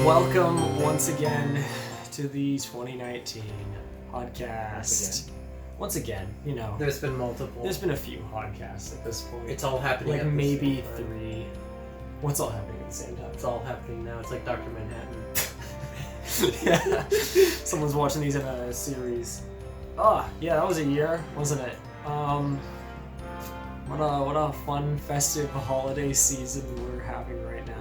Welcome once again to the 2019 Hodcast. Once again, you know. There's been multiple. There's been a few Hodcasts at this point. It's all happening like at the maybe same time. 3. What's all happening at the same time? It's all happening now. It's like Dr. Manhattan. Yeah. Someone's watching these in a series. Oh, yeah, that was a year, wasn't it? What a fun, festive holiday season we're having right now.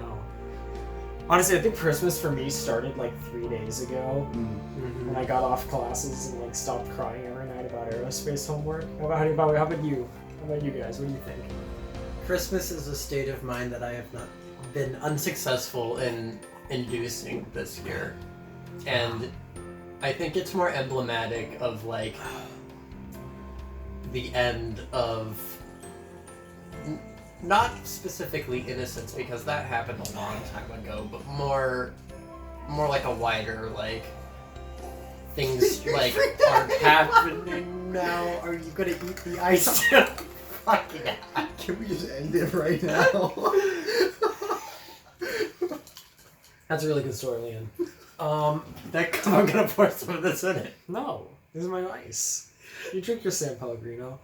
Honestly, I think Christmas for me started like 3 days ago when I got off classes and like stopped crying every night about aerospace homework. How about you? How about you guys? What do you think? Christmas is a state of mind that I have not been unsuccessful in inducing this year. And I think it's more emblematic of like the end of not specifically innocence, because that happened a long time ago, but more like a wider like things like are happening now. Are you gonna eat the ice? Fucking Can we just end it right now? That's a really good story, Leon. I'm gonna pour some of this in it. No, this is my ice. You drink your San Pellegrino.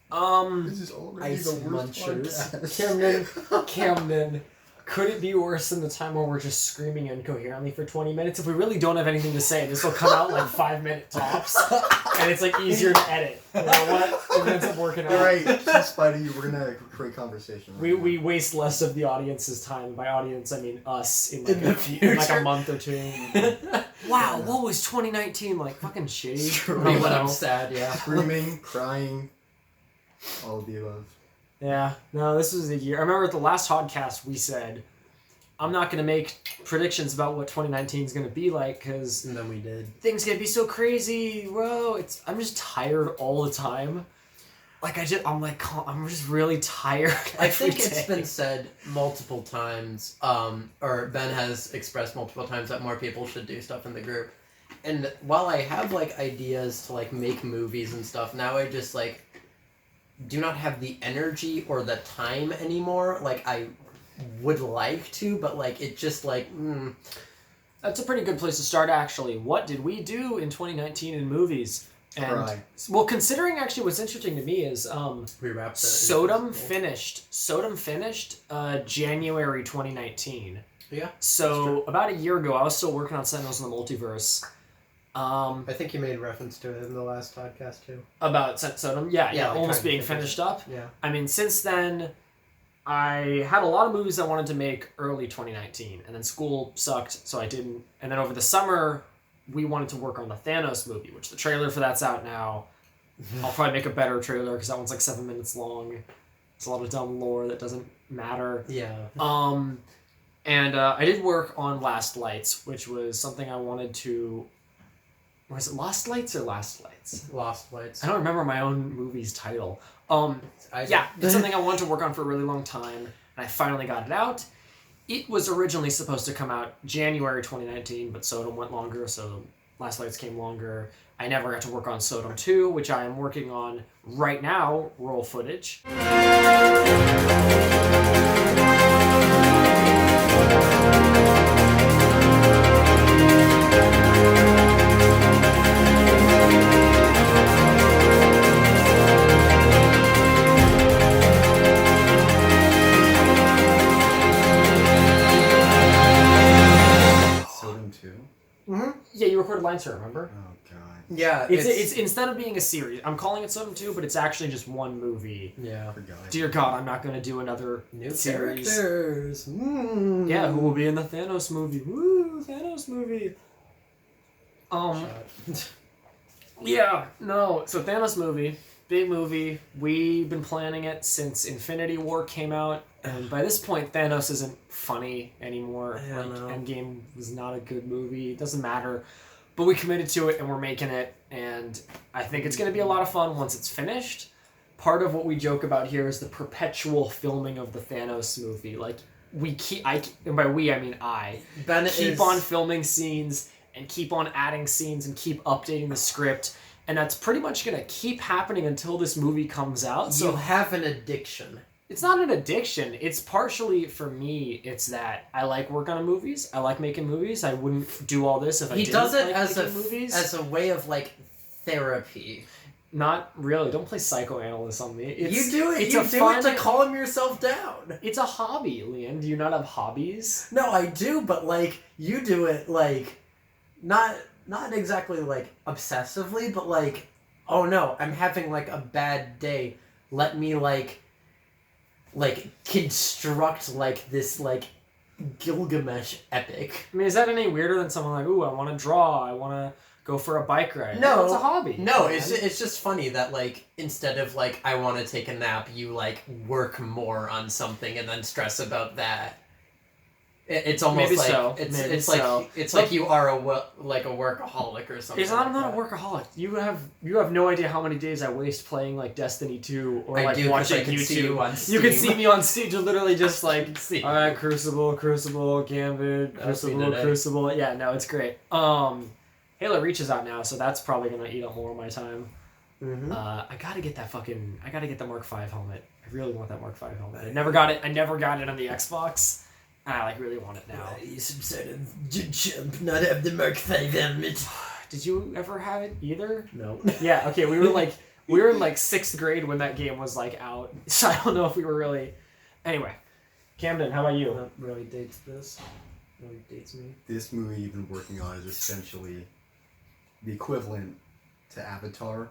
This is already Ice the worst munchers. podcast. Camden, could it be worse than the time where we're just screaming incoherently for 20 minutes? If we really don't have anything to say, this will come out like 5-minute tops, and it's like easier to edit. You know what? It ends up working out. Alright, Spidey, we're gonna create conversation. Right We waste less of the audience's time. By audience, I mean us in In the future. like a month or two. Wow, what was 2019 like? Fucking shitty. For me when I'm sad, yeah. Screaming, crying, all of the above. Yeah, no, this was a year. I remember at the last Hodcast we said, I'm not going to make predictions about what 2019 is going to be like because And then we did. things can be so crazy. Whoa, I'm just tired all the time. Like I'm just really tired. I think every it's day. been said multiple times, or Ben has expressed multiple times that more people should do stuff in the group. And while I have like ideas to like make movies and stuff, now I just like do not have the energy or the time anymore. Like I would like to, but like it just like That's a pretty good place to start, actually. What did we do in 2019 in movies? And Cry. well, considering actually what's interesting to me is we wrapped it. Sodom finished January 2019. Yeah. So about a year ago, I was still working on Sentinels in the Multiverse. I think you made reference to it in the last podcast too. About Sodom, yeah, like almost trying to being finish finished it. up. Yeah. I mean, since then, I had a lot of movies I wanted to make early 2019, and then school sucked, so I didn't. And then over the summer, we wanted to work on the Thanos movie, which the trailer for that's out now. I'll probably make a better trailer because that one's like 7 minutes long. It's a lot of dumb lore that doesn't matter. Yeah. And I did work on Last Lights, which was something I wanted to... Was it Lost Lights or Last Lights? Lost Lights. I don't remember my own movie's title. It's something I wanted to work on for a really long time, and I finally got it out. It was originally supposed to come out January 2019, but Sodom went longer, so Last Lights came longer. I never got to work on Sodom 2, which I am working on right now, roll footage. Sodom 2? Yeah, you recorded lines here, remember? Oh god. Yeah. It's instead of being a series, I'm calling it Sodom 2, but it's actually just one movie. Yeah. I forgot. Dear God, I'm not going to do another New series. characters. Yeah, who will be in the Thanos movie? Woo, Thanos movie. Yeah, no. So Thanos movie, big movie. We've been planning it since Infinity War came out, and by this point, Thanos isn't funny anymore. Yeah, like no. Endgame was not a good movie. It doesn't matter. But we committed to it, and we're making it, and I think it's going to be a lot of fun once it's finished. Part of what we joke about here is the perpetual filming of the Thanos movie. Like, and by we, I mean I, Ben keep on filming scenes and keep on adding scenes and keep updating the script. And that's pretty much going to keep happening until this movie comes out. So you have an addiction. It's not an addiction. It's partially, for me, it's that I like working on movies. I like making movies. I wouldn't do all this if I He didn't does it like as making movies. as a way of like therapy. Not really. Don't play psychoanalyst on me. You do it. It's You a do fun, it to calm yourself down. It's a hobby, Leon. Do you not have hobbies? No, I do, but like you do it like not exactly like obsessively, but like, oh no, I'm having like a bad day. Let me like construct like this like Gilgamesh epic. I mean, is that any weirder than someone like, ooh, I want to draw, I want to go for a bike ride? No, it's a hobby. No, man. it's just funny that like instead of like I want to take a nap, you like work more on something and then stress about that. It's almost Maybe like so. it's Maybe it's so. like it's like you are a workaholic or something. It's not. I'm like not a that. workaholic. You have no idea how many days I waste playing like Destiny 2 or I like do, 'cause watching I can YouTube. see you on You can Steam. see me on Steam. You're literally just like, See. all right, Crucible, Gambit, That was me Crucible, today. Crucible. Yeah, no, it's great. Halo Reach is out now, so that's probably gonna eat up more of my time. Mm-hmm. I gotta get the Mark V helmet. I really want that Mark V helmet. I never got it on the Xbox. And I like really want it now. You some sort of chump not have the Mark V helmet. Did you ever have it either? No. Yeah, okay, we were in like 6th grade when that game was like out. So I don't know if we were really. Anyway, Camden, how about you? That really dates this. Really dates me. This movie you've been working on is essentially the equivalent to Avatar.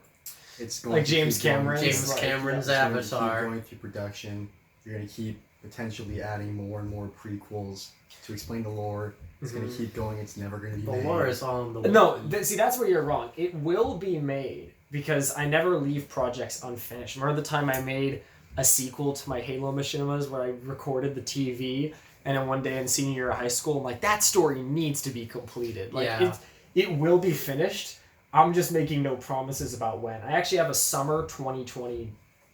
It's going Like to James keep going- Cameron's, James like, Cameron's It's going to keep Avatar. going through production. You're going to keep potentially adding more and more prequels to explain the lore. It's going to keep going. It's never going to be The made. lore is all in the No, see, that's where you're wrong. It will be made because I never leave projects unfinished. Remember the time I made a sequel to my Halo machinimas where I recorded the TV, and then one day in senior year of high school, I'm like, that story needs to be completed. Like, Yeah. it will be finished. I'm just making no promises about when. I actually have a summer 2020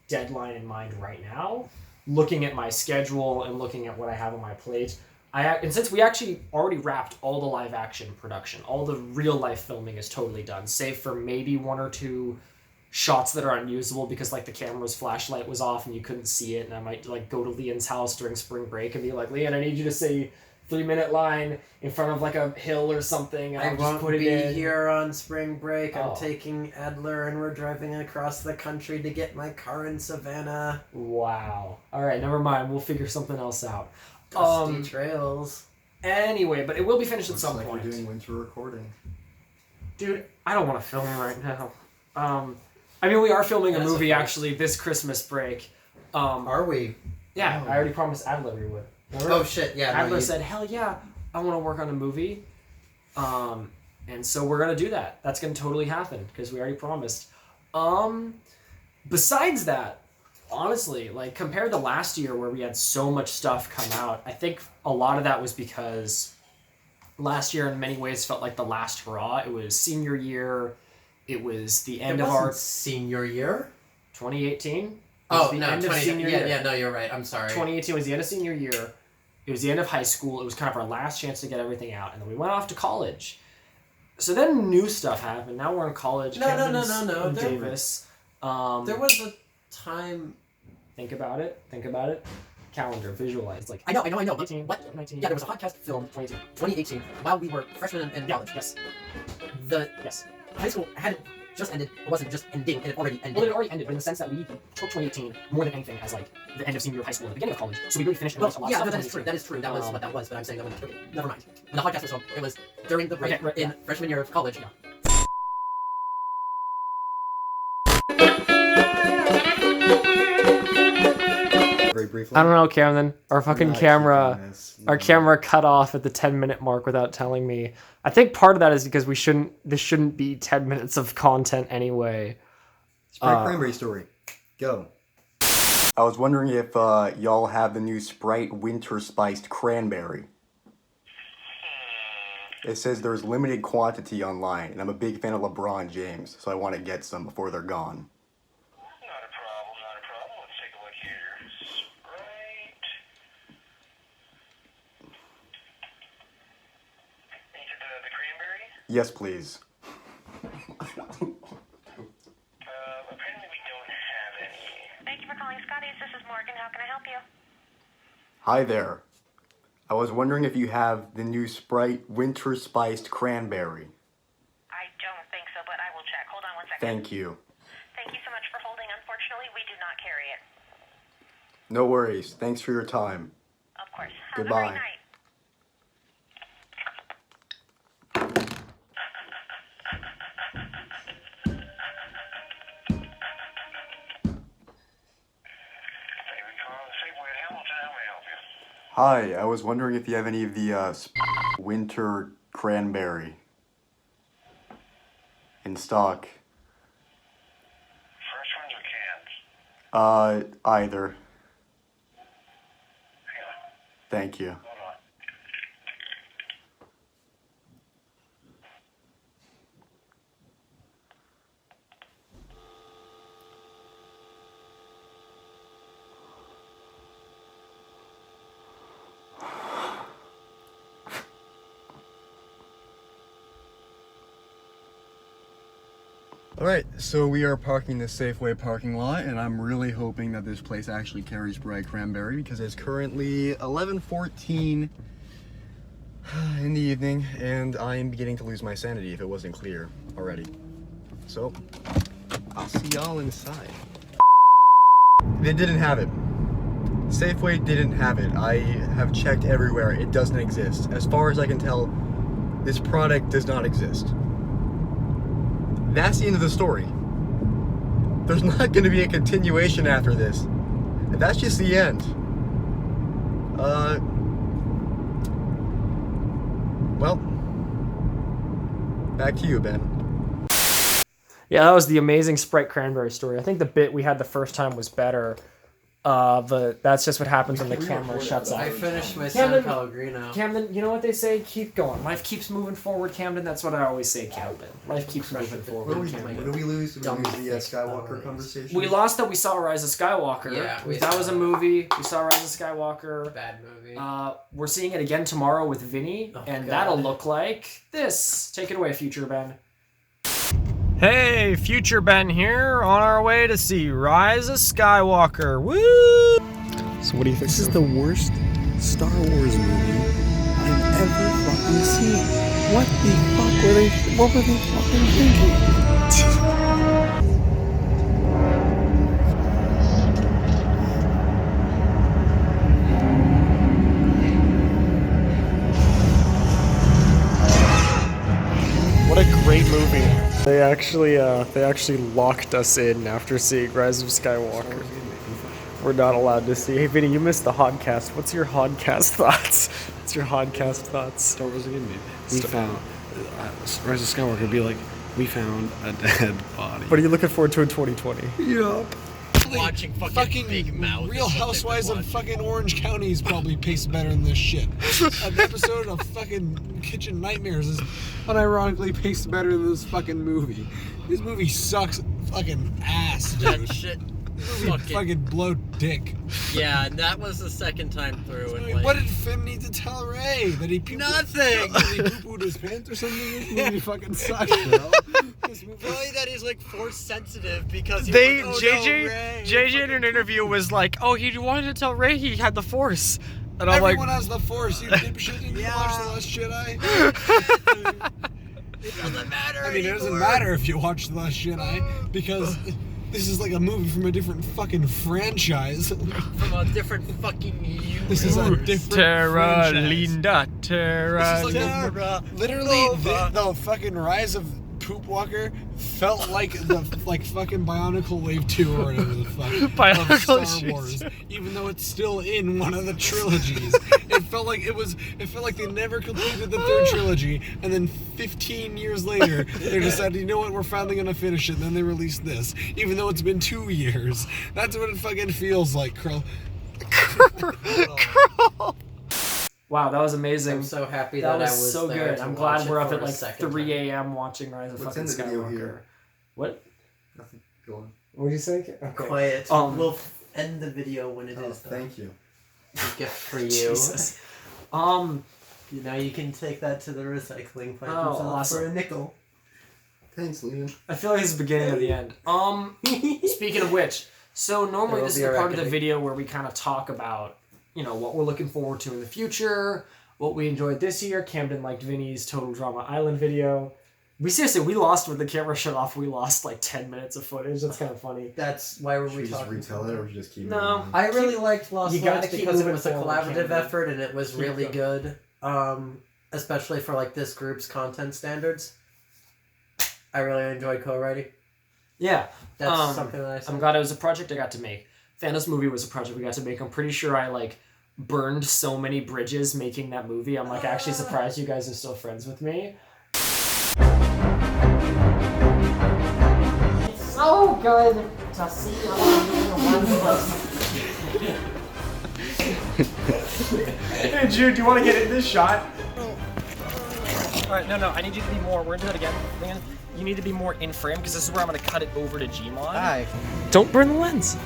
deadline in mind right now, looking at my schedule and looking at what I have on my plate. And since we actually already wrapped all the live action production, all the real life filming is totally done, save for maybe 1 or 2 shots that are unusable because like the camera's flashlight was off and you couldn't see it, and I might like go to Leon's house during spring break and be like, Leon, I need you to say 3-minute line in front of like a hill or something, and I I'll just won't put it be in. here on spring break. Oh. I'm taking Adler and we're driving across the country to get my car in Savannah. Wow. All right, never mind. We'll figure something else out. Dusty trails. Anyway, but it will be finished Looks at some like point. we're doing winter recording. Dude, I don't want to film right now. I mean, we are filming a That's movie okay. actually this Christmas break. Are we? Yeah, Oh. I already promised Adler we would. Remember? Oh shit! Yeah. no, Adler you- said, "Hell yeah, I want to work on a movie," and so we're gonna do that. That's gonna totally happen because we already promised. Besides that, honestly, like compared to last year where we had so much stuff come out, I think a lot of that was because last year in many ways felt like the last hurrah. It was senior year. It was the end It of wasn't our senior year. 2018. Oh the no! end of 20, senior yeah, year. yeah. No, you're right. I'm sorry. 2018 was the end of senior year. It was the end of high school. It was kind of our last chance to get everything out, and then we went off to college. So then new stuff happened. Now we're in college. No. Camden's There- in Davis. There was a time. Think about it. Calendar, visualize. Like I know. 2018, What? 2019. Yeah, there was a Hodcast film 2018 while we were freshmen in college. Yes. The Yes. high school hadn't just ended. It wasn't just ending. It had already ended. Well, it already ended, but in the sense that we took 2018 more than anything as like the end of senior year of high school and the beginning of college. So we really finished and Well, released a lot yeah, of no, stuff. that is true. That is true. That was what that was. But I'm saying that when okay, never mind. When the Hodcast was home, it was during the break Okay, right, in yeah. freshman year of college. Very briefly. I don't know, Camden. Our fucking Not camera. keeping this. Our camera cut off at the 10-minute mark without telling me. I think part of that is because this shouldn't be 10 minutes of content anyway. Sprite cranberry story. Go. I was wondering if y'all have the new Sprite winter spiced cranberry. It says there's limited quantity online, and I'm a big fan of LeBron James, so I want to get some before they're gone. Not a problem. Let's take a look here. Sprite. You said the cranberry? Yes, please. Apparently we don't have any. Thank you for calling Scotty's this is Morgan. How can I help you? Hi there. I was wondering if you have the new Sprite Winter Spiced Cranberry. I don't think so, but I will check. Hold on one second. Thank you. Thank you so much for holding. Unfortunately, we do not carry it. No worries. Thanks for your time. Of course. Have Goodbye. a great night. Thank you for calling the Safeway at Hamilton. How may I help you? Hi, I was wondering if you have any of the Winter Cranberry in stock. Fresh ones or cans? Either. Hang on. Thank you. Hold on. Alright, so we are parking the Safeway parking lot, and I'm really hoping that this place actually carries Sprite Cranberry because it's currently 11:14 in the evening, and I am beginning to lose my sanity if it wasn't clear already. So, I'll see y'all inside. They didn't have it. Safeway didn't have it. I have checked everywhere. It doesn't exist. As far as I can tell, this product does not exist. That's the end of the story. There's not going to be a continuation after this. And that's just the end. Well, back to you, Ben. Yeah, that was the amazing Sprite Cranberry story. I think the bit we had the first time was better. But that's just what happens when the camera shuts off. I finished my San Camden, Pellegrino. Camden, you know what they say? Keep going. Life keeps moving forward, Camden. That's what I always say, Camden. Life keeps moving forward, What did Camden. we lose? Did we Dumb lose the thick Skywalker stories. conversation? We lost that we saw Rise of Skywalker. Yeah, we that saw was a that. movie. We saw Rise of Skywalker. Bad movie. We're seeing it again tomorrow with Vinny, Oh, and God. that'll look like this. Take it away, Future Ben. Hey, Future Ben here, on our way to see Rise of Skywalker. Woo! So what do you think? This is the worst Star Wars movie I've ever fucking seen. What were they fucking thinking? What a great movie. They actually locked us in after seeing Rise of Skywalker. We're not allowed to see. Hey, Vinny, you missed the Hodcast. What's your Hodcast thoughts? What's your Hodcast thoughts? Star Wars again, maybe. We found Rise of Skywalker would be like, we found a dead body. What are you looking forward to in 2020? Yup. Watching fucking Big Mouth. Real Housewives of fucking Orange County is probably paced better than this shit. An episode of fucking Kitchen Nightmares is unironically paced better than this fucking movie. This movie sucks fucking ass, That dude. shit. Fucking blow dick. Yeah, that was the second time through. And What did Finn need to tell Ray? That he Nothing! That he poo-pooed his pants or something? This movie fucking sucks, bro. This movie Really, that he's like force sensitive because he's They like, oh, JJ no, Ray, JJ in an interview was like, "Oh, he wanted to tell Ray he had the Force," and I'm like, Everyone has the Force. You dipshit. Didn't you watch The Last Jedi? It doesn't matter. I mean, it doesn't anymore. matter if you watch The Last Jedi because this is like a movie from a different fucking franchise. From a different fucking universe. This is a different Terra franchise. Linda, Terra. This is like Terra literally Nova. the fucking Rise of Poop Walker felt like the fucking Bionicle Wave 2 or whatever the fuck of Bionicle Star Wars, even though it's still in one of the trilogies. It felt like they never completed the third trilogy, and then 15 years later they decided, you know what, we're finally gonna finish it, and then they released this, even though it's been 2 years. That's what it fucking feels like, Krill. Wow, that was amazing. I'm so happy That that, was I was so there good. to I'm watch glad it we're up for at a like second 3 time. a.m. watching Rise of What's fucking in the video Skywalker. here? What? Nothing. Go on. What did you say? Okay. Quiet. We'll end the video when it Oh, is done. thank you. A gift for you. Jesus. You know, you can take that to the recycling pipe Oh, and sell it awesome. for a nickel. Thanks, Leon. I feel like it's the beginning of the end. Speaking of which, So normally There will this is be the a part of the reckoning. video where we kind of talk about, you know, what we're looking forward to in the future, what we enjoyed this year. Camden liked Vinny's Total Drama Island video. We lost with the camera shut off. We lost like 10 minutes of footage. That's kind of funny. That's why were Should we we just talking? retell it or should we just keep No. moving on? I really liked Lost You gotta Words keep because it moving was a forward, collaborative Camden. effort and it was Keep really going. good. Especially for like this group's content standards. I really enjoyed co-writing. Yeah. That's something that I said. I'm glad it was a project I got to make. Thanos movie was a project we got to make. I'm pretty sure I like burned so many bridges making that movie. I'm like actually surprised you guys are still friends with me. It's so good to see you in one place. Hey Jude, do you want to get in this shot? Alright, no, I need you to be more, we're gonna do it again. You need to be more in frame because this is where I'm gonna cut it over to Gmod. Hi. Don't burn the lens.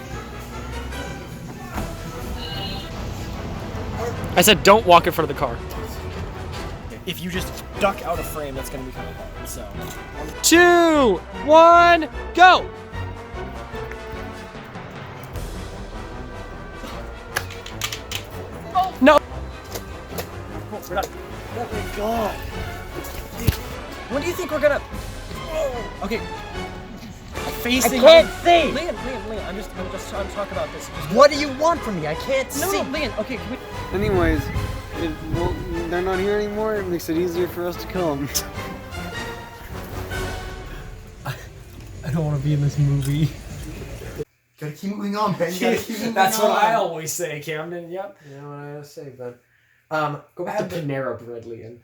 I said don't walk in front of the car. If you just duck out of frame, that's gonna be kind of hard. So, 2, 1, go! Oh no! Oh, we're done. Oh my god! When do you think we're gonna? Oh, okay. Facing. I can't see! Liam, I'm just trying to talk about this. What do you want from me? I can't No, see. Liam, okay, can we... Anyways, they're not here anymore. It makes it easier for us to come. I don't want to be in this movie. Gotta keep moving on, Ben. You gotta keep moving That's on. what I always say, Camden, yep. You know what I gotta say, but Go back to Panera Bread, Liam.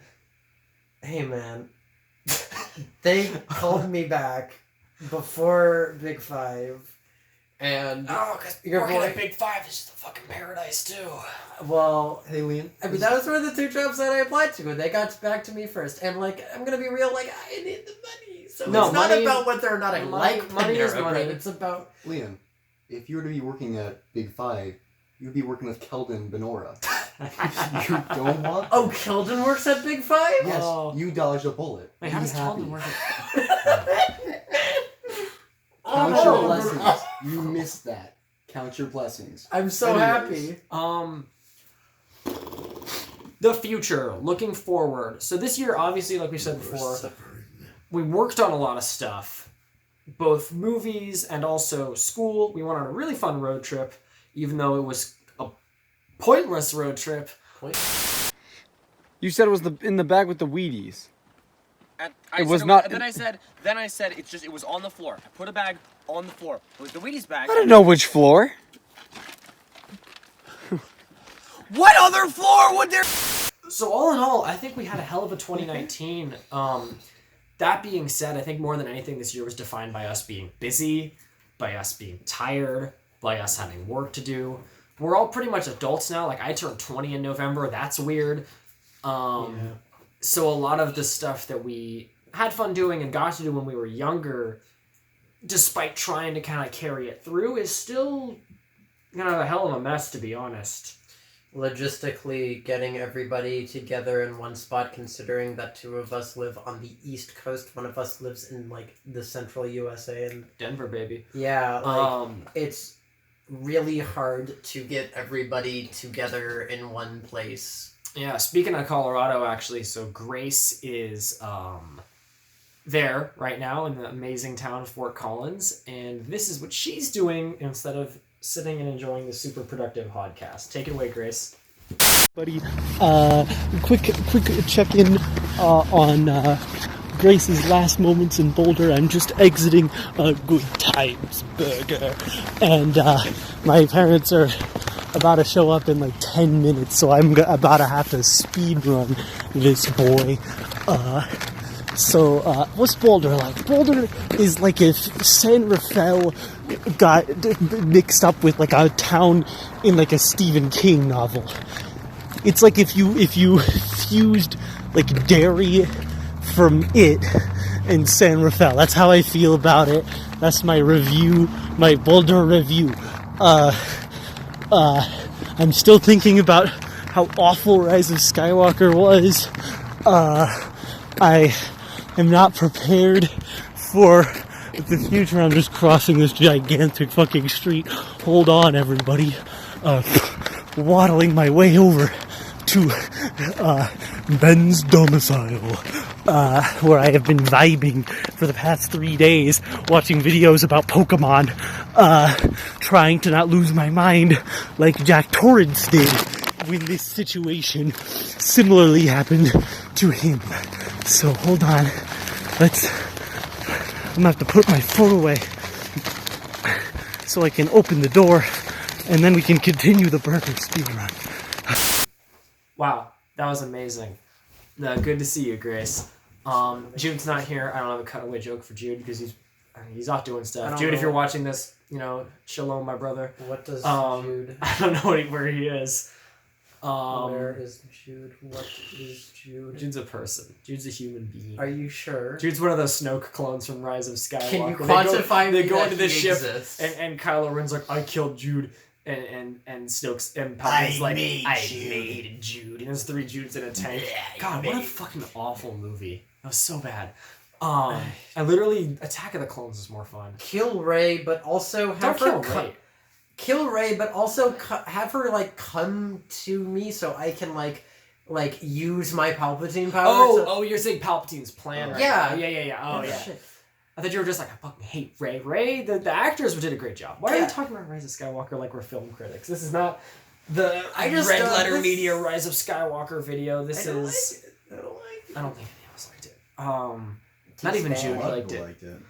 hey man, they called me back before Big Five, and Oh, because Your working boy- at Big Five is just a fucking paradise, too. well, Hey, Liam. I mean that was one of the 2 jobs that I applied to, and they got back to me first. And like, I'm gonna be real, like I need the money, so No, it's not money- about whether or not I money- like money is Panera money. Bread. It's about Liam, if you were to be working at Big Five, you'd be working with Keldon Benora. You don't want oh, Keldon works at Big Five. Yes, Oh. you dodged a bullet. Wait, how Be does happy. Keldon work? Count Oh. your blessings. You missed that. Count your blessings. I'm so Anyways. happy. The future, looking forward. So this year, obviously, like we said before, we worked on a lot of stuff. Both movies and also school. We went on a really fun road trip, even though it was a pointless road trip. You said it was in the bag with the Wheaties. It was not- Then I said it was on the floor. I put a bag on the floor. It was the Wheaties bag. I don't know which floor. What other floor would there? So all in all, I think we had a hell of a 2019. That being said, I think more than anything this year was defined by us being busy, by us being tired, by us having work to do. We're all pretty much adults now. Like I turned 20 in November. That's weird. So a lot of the stuff that we had fun doing and got to do when we were younger, despite trying to kind of carry it through, is still kind of a hell of a mess, to be honest. Logistically getting everybody together in one spot, considering that 2 of us live on the East Coast, 1 of us lives in like the central USA, and Denver, baby. yeah, like It's really hard to get everybody together in one place. Yeah, speaking of Colorado, actually, so Grace is there right now in the amazing town of Fort Collins, and this is what she's doing instead of sitting and enjoying the super productive Hodcast. Take it away, Grace. Buddy, quick check-in on Grace's last moments in Boulder. I'm just exiting a Good Times Burger, and my parents are about to show up in like 10 minutes, so I'm about to have to speed run this boy. So what's Boulder like? Boulder is like if San Rafael got mixed up with like a town in like a Stephen King novel. It's like if you fused like Derry from It and San Rafael. That's how I feel about it. That's my review, my Boulder review. I'm still thinking about how awful Rise of Skywalker was. I am not prepared for with the future, I'm just crossing this gigantic fucking street. Hold on, everybody. Waddling my way over to Ben's domicile, where I have been vibing for the past 3 days, watching videos about Pokemon, trying to not lose my mind like Jack Torrance did when this situation similarly happened to him. So hold on, I'm gonna have to put my phone away so I can open the door, and then we can continue the burger speedrun. Wow, that was amazing. Good to see you, Grace. Jude's not here. I don't have a cutaway joke for Jude because he's off doing stuff. Jude, if you're watching this, shalom, my brother. What does Jude? I don't know where he is. Where is Jude? What is Jude? Jude's a person. Jude's a human being. Are you sure? Jude's one of those Snoke clones from Rise of Skywalker. Can you quantify They me go that into the he ship, exists? and Kylo Ren's like, I killed Jude. And Snoke's and Palpatine's like, I made Jude. And there's 3 Judes in a tank. God, what a fucking awful movie. That was so bad. I literally, Attack of the Clones is more fun. Kill Rey, but also have Don't her kill Rey. Kill Rey, but also have her like come to me so I can like use my Palpatine power. Oh, you're saying Palpatine's plan, right? Yeah. Yeah. Oh, yeah. Shit. I thought you were just like, I fucking hate Rey. Rey, the actors did a great job. Why are you talking about Rise of Skywalker like we're film critics? This is not the Red Letter Media Rise of Skywalker video. This is... I don't like it. I don't think any of us liked it. Not even Jude liked it.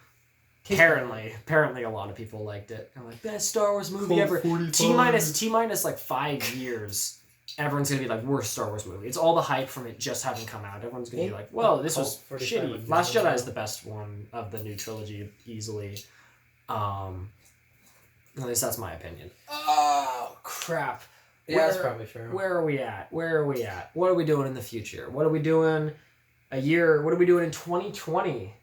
Apparently a lot of people liked it. I'm like, best Star Wars movie ever. T minus like 5 years. Everyone's gonna be like, worst Star Wars movie. It's all the hype from it just having come out. Everyone's gonna be like, well, this was shitty. Last Jedi is the best one of the new trilogy, easily. At least that's my opinion. Oh crap. Yeah, that's probably true. Where are we at? What are we doing in the future? What are we doing what are we doing in 2020?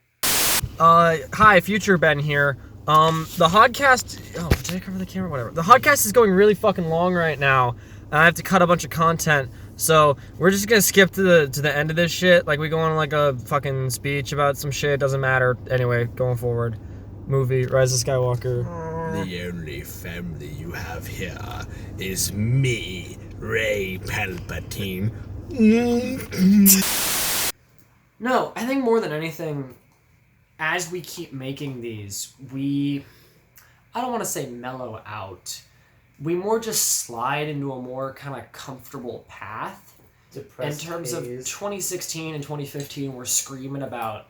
Hi, Future Ben here. The Hodcast... Oh, did I cover the camera? Whatever. The Hodcast is going really fucking long right now. I have to cut a bunch of content. So, we're just gonna skip to the end of this shit. Like, we go on like a fucking speech about some shit. Doesn't matter. Anyway, going forward. Movie, Rise of Skywalker. The only family you have here is me, Rey Palpatine. No, I think more than anything, as we keep making these, I don't want to say mellow out. We more just slide into a more kind of comfortable path. Depressed in terms of 2016 and 2015, we're screaming about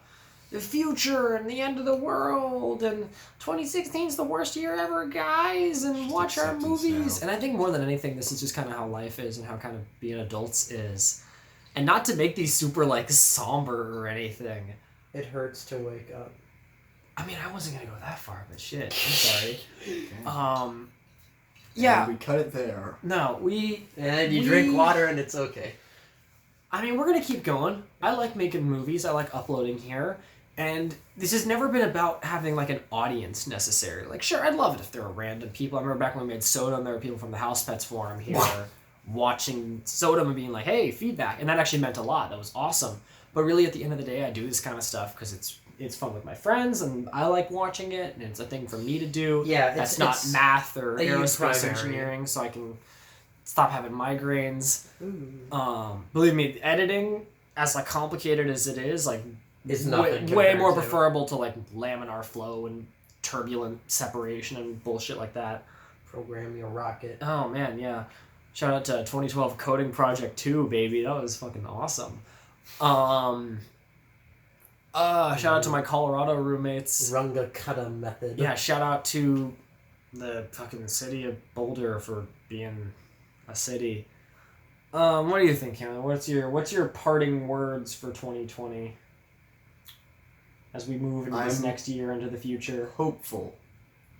the future and the end of the world, and 2016 is the worst year ever, guys, and watch our movies. And I think more than anything, this is just kind of how life is and how kind of being adults is. And not to make these super, like, somber or anything. It hurts to wake up. I mean, I wasn't gonna go that far, but shit, I'm sorry. Yeah. And we cut it there. No, And you drink water and it's okay. I mean, we're gonna keep going. I like making movies. I like uploading here. And this has never been about having, like, an audience, necessarily. Like, sure, I'd love it if there were random people. I remember back when we made Sodom, there were people from the House Pets Forum here watching Sodom and being like, hey, feedback. And that actually meant a lot. That was awesome. But really, at the end of the day, I do this kind of stuff because it's fun with my friends, and I like watching it, and it's a thing for me to do. Yeah, that's not math or aerospace primary. engineering, so I can stop having migraines. Believe me, editing, as like complicated as it is, like is way more preferable to like laminar flow and turbulent separation and bullshit like that. Program your rocket. Oh man, yeah. Shout out to 2012 Coding Project 2, baby. That was fucking awesome. Shout out to my Colorado roommates. Runga Kutta method. Yeah, shout out to the fucking city of Boulder for being a city. What do you think, Cameron? What's your parting words for 2020 as we move into this next year into the future? Hopeful.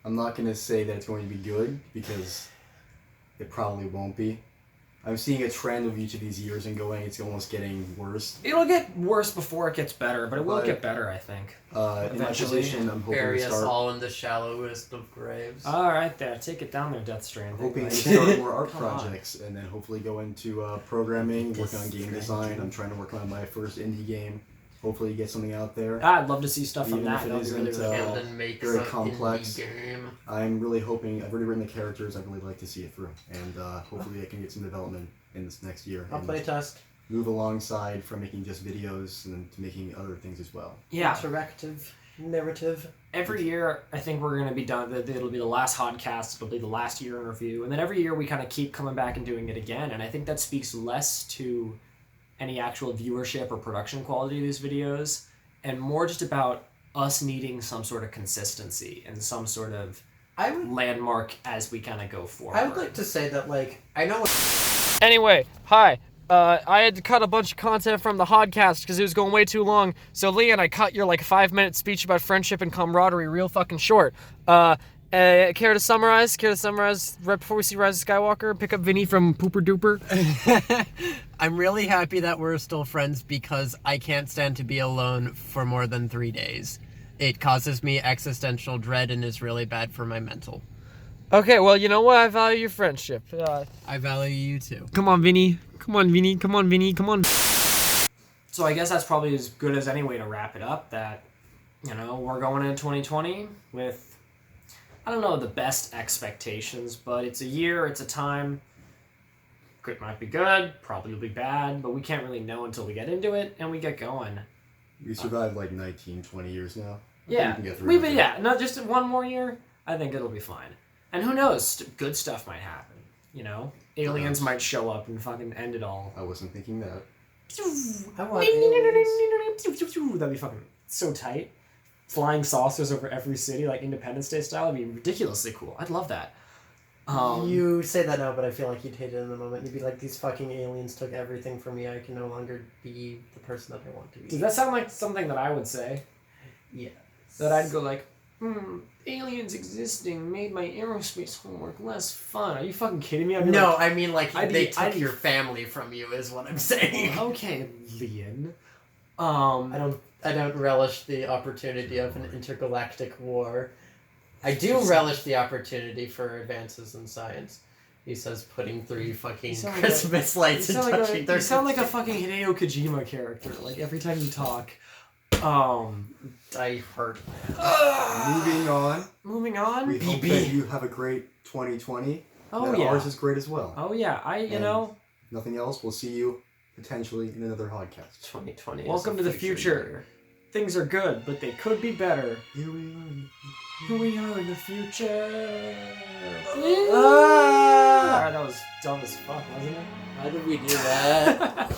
I'm not going to say that it's going to be good because it probably won't be. I'm seeing a trend of each of these years and going, it's almost getting worse. It'll get worse before it gets better, but it will get better, I think. In my position, I'm hoping Bury to us start... all in the shallowest of graves. All right, there. Take it down there, Death Stranding. Hoping to start more art projects and then hopefully go into programming, working on game design. I'm trying to work on my first indie game. hopefully get something out there. I'd love to see stuff from Even that. if it That would be really, isn't, really And cool. then make very some complex. indie game. I'm really hoping, I've already written the characters, I'd really like to see it through. And hopefully I can get some development in this next year. I'll and play test. move alongside from making just videos and then to making other things as well. Yeah. Interactive narrative. Every year, I think we're going to be done. It'll be the last Hodcast. It'll be the last year in review. And then every year we kind of keep coming back and doing it again. And I think that speaks less to any actual viewership or production quality of these videos and more just about us needing some sort of consistency and some sort of landmark as we kind of go forward. I would like to say that, like, I know. Anyway, hi. I had to cut a bunch of content from the Hodcast because it was going way too long. So, Leon, I cut your, 5-minute speech about friendship and camaraderie real fucking short. Care to summarize? Right before we see Rise of Skywalker? Pick up Vinny from Pooper Duper? I'm really happy that we're still friends because I can't stand to be alone for more than 3 days. It causes me existential dread and is really bad for my mental. Okay, well, you know what? I value your friendship. I value you too. Come on, Vinny. Come on. So I guess that's probably as good as any way to wrap it up, that, we're going into 2020 with, I don't know, the best expectations, but it's a year, it's a time. It might be good, probably will be bad, but we can't really know until we get into it and we get going. We survived 19, 20 years now. Yeah, We can get through it. not just one more year, I think it'll be fine. And who knows, good stuff might happen, Aliens might show up and fucking end it all. I wasn't thinking that. I want aliens. That'd be fucking so tight. Flying saucers over every city, like Independence Day style, would be ridiculously cool. I'd love that. You say that now, but I feel like you'd hate it in the moment. You'd be like, these fucking aliens took everything from me. I can no longer be the person that I want to be. Does that sound like something that I would say? Yeah. That I'd go like, aliens existing made my aerospace homework less fun. Are you fucking kidding me? I'd be No, like, I mean, like, I'd they be- took I'd be- your family from you, is what I'm saying. okay, Leon. I don't relish the opportunity of an intergalactic war. I do relish the opportunity for advances in science. He says putting 3 fucking sound like Christmas lights and touching their... You sound like a fucking Hideo Kojima character, like every time you talk. I hurt. Moving on. We hope that you have a great 2020. Oh, that yeah. Ours is great as well. Oh, yeah. Nothing else. We'll see you potentially in another podcast. 2020 Welcome to the future. Things are good, but they could be better. Here we are. Here we are in the future. Ah! That was dumb as fuck, wasn't it? How did we do that?